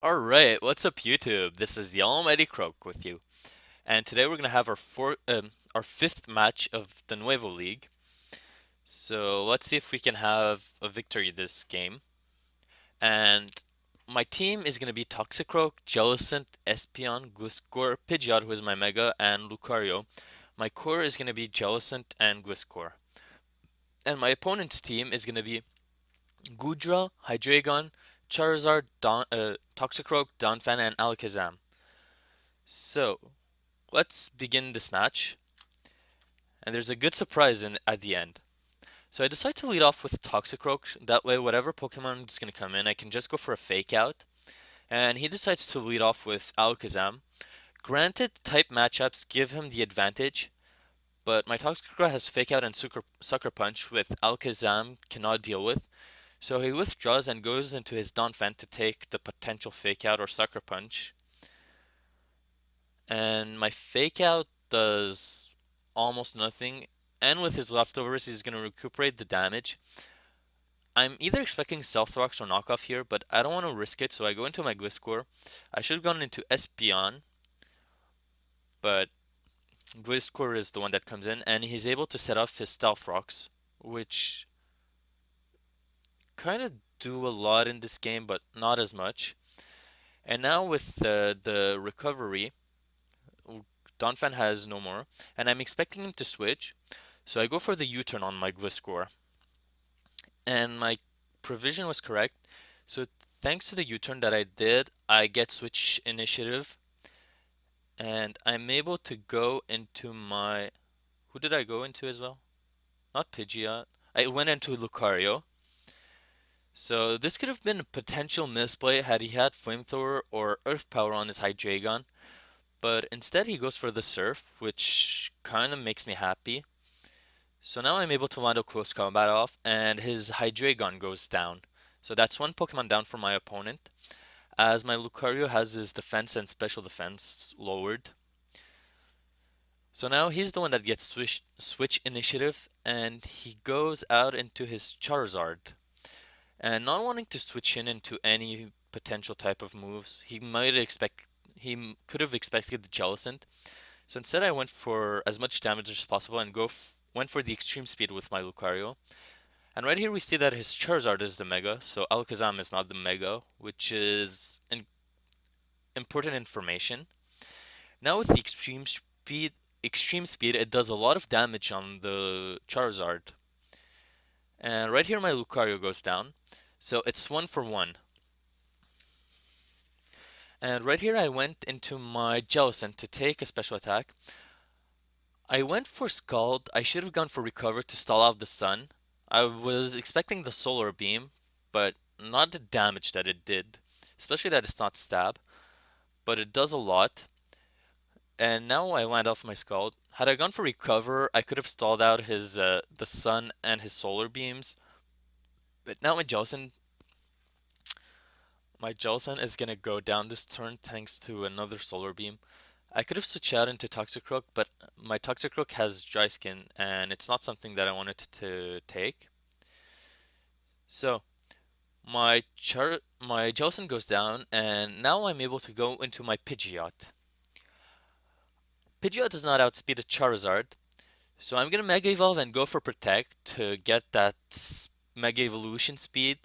Alright, what's up YouTube? This is the Almighty Croak with you. And today we're gonna have our fifth match of the Nuevo League. So let's see if we can have a victory this game. And my team is gonna be Toxicroak, Jellicent, Espeon, Gliscor, Pidgeot, who is my Mega, and Lucario. My core is gonna be Jellicent and Gliscor. And my opponent's team is gonna be Goodra, Hydreigon, Charizard, Toxicroak, Donphan, and Alakazam. So, let's begin this match, and there's a good surprise at the end. So I decide to lead off with Toxicroak, that way whatever Pokemon is going to come in, I can just go for a Fake Out. And he decides to lead off with Alakazam. Granted, type matchups give him the advantage, but my Toxicroak has Fake Out and Sucker Punch, with Alakazam cannot deal with. So he withdraws and goes into his Donphan to take the potential Fake Out or Sucker Punch. And my Fake Out does almost nothing, and with his leftovers, he's going to recuperate the damage. I'm either expecting Stealth Rocks or Knockoff here, but I don't want to risk it, so I go into my Gliscor. I should have gone into Espeon, but Gliscor is the one that comes in, and he's able to set off his Stealth Rocks, which kind of do a lot in this game, but not as much. And now with the recovery, Donphan has no more, and I'm expecting him to switch, so I go for the U-turn on my Gliscor. And my provision was correct. So thanks to the U-turn that I did, I get switch initiative, and I'm able to go into my... Who did I go into as well? Not Pidgeot. I went into Lucario. So this could have been a potential misplay had he had Flamethrower or Earth Power on his Hydreigon, but instead he goes for the Surf, which kind of makes me happy. So now I'm able to land a close combat off, and his Hydreigon goes down. So that's one Pokemon down for my opponent, as my Lucario has his defense and special defense lowered. So now he's the one that gets switch initiative, and he goes out into his Charizard. And not wanting to switch into any potential type of moves, he could have expected the Jellicent. So instead I went for as much damage as possible and went for the extreme speed with my Lucario. And right here we see that his Charizard is the Mega, so Alakazam is not the Mega, which is important information. Now with the extreme speed, it does a lot of damage on the Charizard. And right here my Lucario goes down, so it's 1 for 1. And right here I went into my Jellicent to take a special attack. I went for Scald. I should have gone for Recover to stall out the sun. I was expecting the Solar Beam, but not the damage that it did. Especially that it's not Stab, but it does a lot. And now I land off my Scald. Had I gone for Recover, I could have stalled out his the Sun and his Solar Beams. But now my Jellicent is gonna go down this turn thanks to another Solar Beam. I could have switched out into Toxicroak, but my Toxicroak has Dry Skin, and it's not something that I wanted to take. So my Jellicent goes down, and now I'm able to go into my Pidgeot. Pidgeot does not outspeed a Charizard, so I'm gonna Mega Evolve and go for Protect to get that Mega Evolution speed,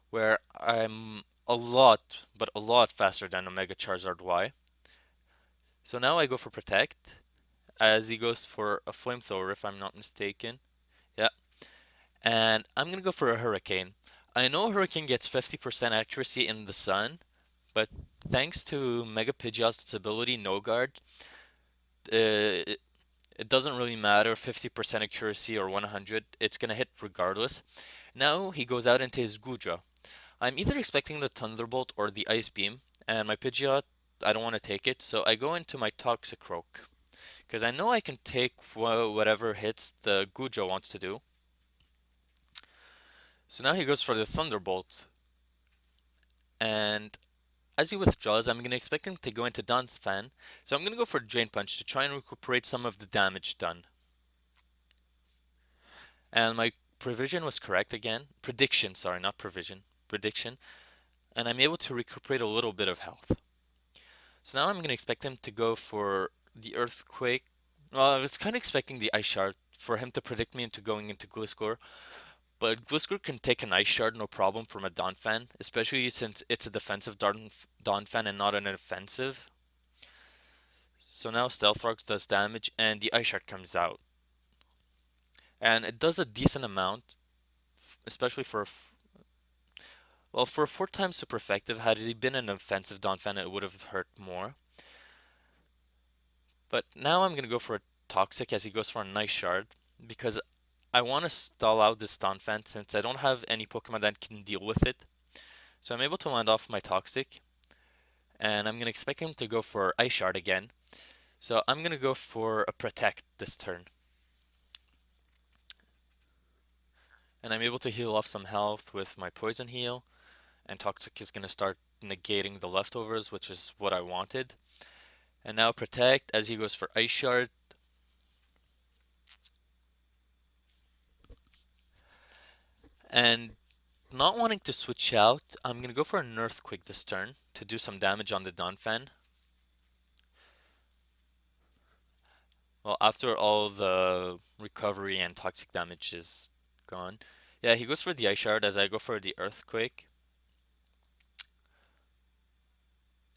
where I'm a lot, but a lot faster than a Mega Charizard Y. So now I go for Protect, as he goes for a Flamethrower if I'm not mistaken. Yeah, and I'm gonna go for a Hurricane. I know Hurricane gets 50% accuracy in the sun, but thanks to Mega Pidgeot's ability No Guard, it, it doesn't really matter 50% accuracy or 100, it's gonna hit regardless. Now he goes out into his Gudra. I'm either expecting the Thunderbolt or the Ice Beam, and my Pidgeot, I don't want to take it, so I go into my Toxicroak. Because I know I can take whatever hits the Gudra wants to do. So now he goes for the Thunderbolt. And as he withdraws, I'm going to expect him to go into Donphan. So I'm going to go for Drain Punch to try and recuperate some of the damage done. And my provision was correct again. Prediction, sorry, not provision. Prediction. and I'm able to recuperate a little bit of health. So now I'm going to expect him to go for the Earthquake. Well, I was kind of expecting the Ice Shard for him to predict me into going into Gliscor, but Gliscor can take an Ice Shard no problem from a Donphan, especially since it's a defensive Donphan and not an offensive. So now Stealth Rock does damage and the Ice Shard comes out. And it does a decent amount, especially for well, for a 4 times super effective. Had he been an offensive Donphan, it would have hurt more. But now I'm going to go for a Toxic as he goes for a Nice Shard, because I want to stall out this Donphan since I don't have any Pokemon that can deal with it. So I'm able to land off my Toxic, and I'm going to expect him to go for Ice Shard again. So I'm going to go for a Protect this turn. And I'm able to heal off some health with my Poison Heal, and Toxic is going to start negating the leftovers, which is what I wanted. And now Protect as he goes for Ice Shard. And not wanting to switch out, I'm going to go for an Earthquake this turn to do some damage on the Donphan. Well, after all the recovery and toxic damage is gone. Yeah, he goes for the Ice Shard as I go for the Earthquake.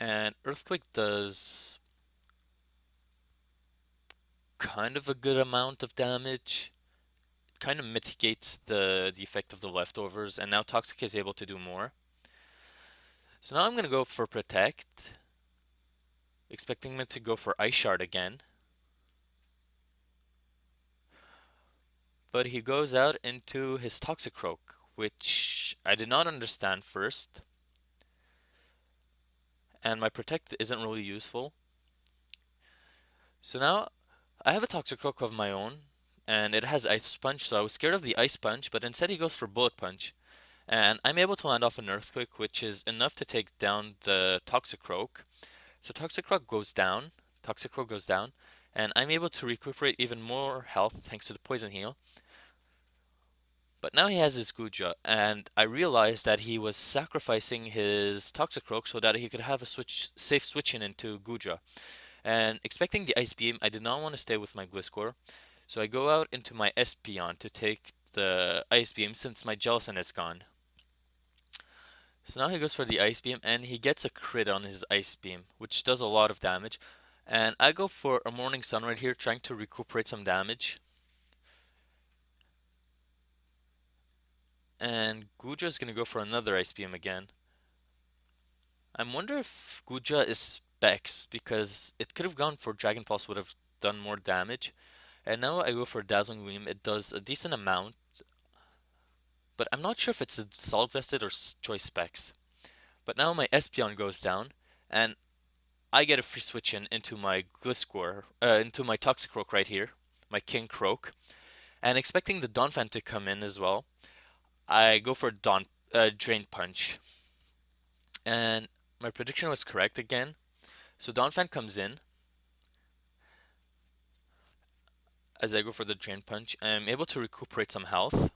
And Earthquake does kind of a good amount of damage. It kind of mitigates the effect of the leftovers, and now Toxic is able to do more. So now I'm going to go for Protect, expecting him to go for Ice Shard again. But he goes out into his Toxicroak, which I did not understand first. And my Protect isn't really useful. So now I have a Toxicroak of my own, and it has Ice Punch, so I was scared of the Ice Punch, but instead he goes for Bullet Punch. And I'm able to land off an Earthquake, which is enough to take down the Toxicroak. So Toxicroak goes down, and I'm able to recuperate even more health thanks to the Poison Heal. But now he has his Guja, and I realized that he was sacrificing his Toxicroak so that he could have a safe switch in into Guja. And expecting the Ice Beam, I did not want to stay with my Gliscor, so I go out into my Espeon to take the Ice Beam since my Jellicent is gone. So now he goes for the Ice Beam, and he gets a crit on his Ice Beam, which does a lot of damage. And I go for a Morning Sun right here, trying to recuperate some damage. And Guja is going to go for another Ice Beam again. I wonder if Guja is Specs, because it could have gone for Dragon Pulse, would have done more damage. And now I go for Dazzling Gleam. It does a decent amount, but I'm not sure if it's a Salt Vested or Choice Specs. But now my Espeon goes down, and I get a free switch in into my Gliscor, into my Toxicroak right here, my King Croak. And expecting the Donphan to come in as well, I go for Drain Punch. And my prediction was correct again. So Donphan comes in. As I go for the Drain Punch, I'm able to recuperate some health.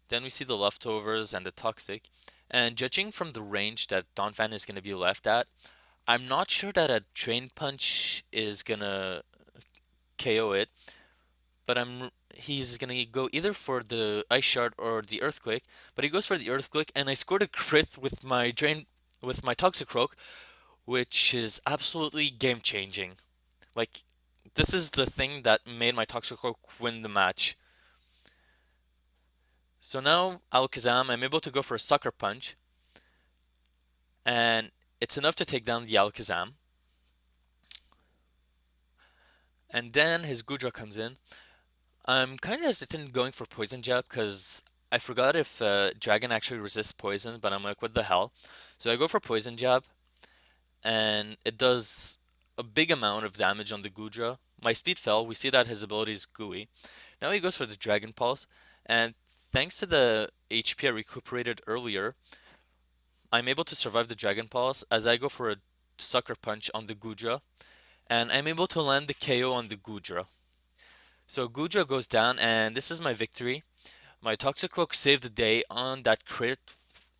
Then we see the leftovers and the Toxic. And judging from the range that Donphan is going to be left at, I'm not sure that a Drain Punch is going to KO it. But he's going to go either for the Ice Shard or the Earthquake. But he goes for the Earthquake, and I scored a crit with my Toxicroak, which is absolutely game changing. Like, this is the thing that made my Toxicroak win the match. So now Alakazam, I'm able to go for a Sucker Punch, and it's enough to take down the Alakazam. And then his Gudra comes in. I'm kind of hesitant going for Poison Jab because I forgot if Dragon actually resists poison, but I'm like, what the hell? So I go for Poison Jab, and it does a big amount of damage on the Gudra. My speed fell. We see that his ability is gooey. Now he goes for the Dragon Pulse, and thanks to the HP I recuperated earlier, I'm able to survive the Dragon Pulse as I go for a Sucker Punch on the Gudra, and I'm able to land the KO on the Gudra. So Gudra goes down, and this is my victory. My Toxicroak saved the day on that crit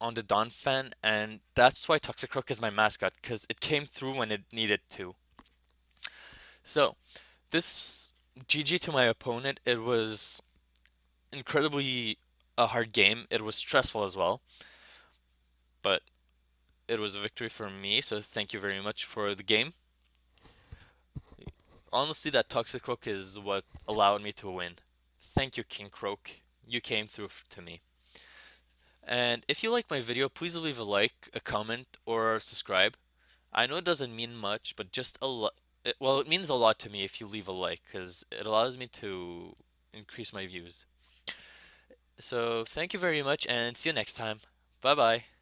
on the Donphan, and that's why Toxicroak is my mascot, because it came through when it needed to. So, this GG to my opponent, it was incredibly a hard game. It was stressful as well, but it was a victory for me, so thank you very much for the game. Honestly, that Toxicroak is what allowed me to win. Thank you, King Croak. You came through to me. And if you like my video, please leave a like, a comment, or subscribe. I know it doesn't mean much, but just a lot. Well, it means a lot to me if you leave a like, because it allows me to increase my views. So thank you very much, and see you next time. Bye bye.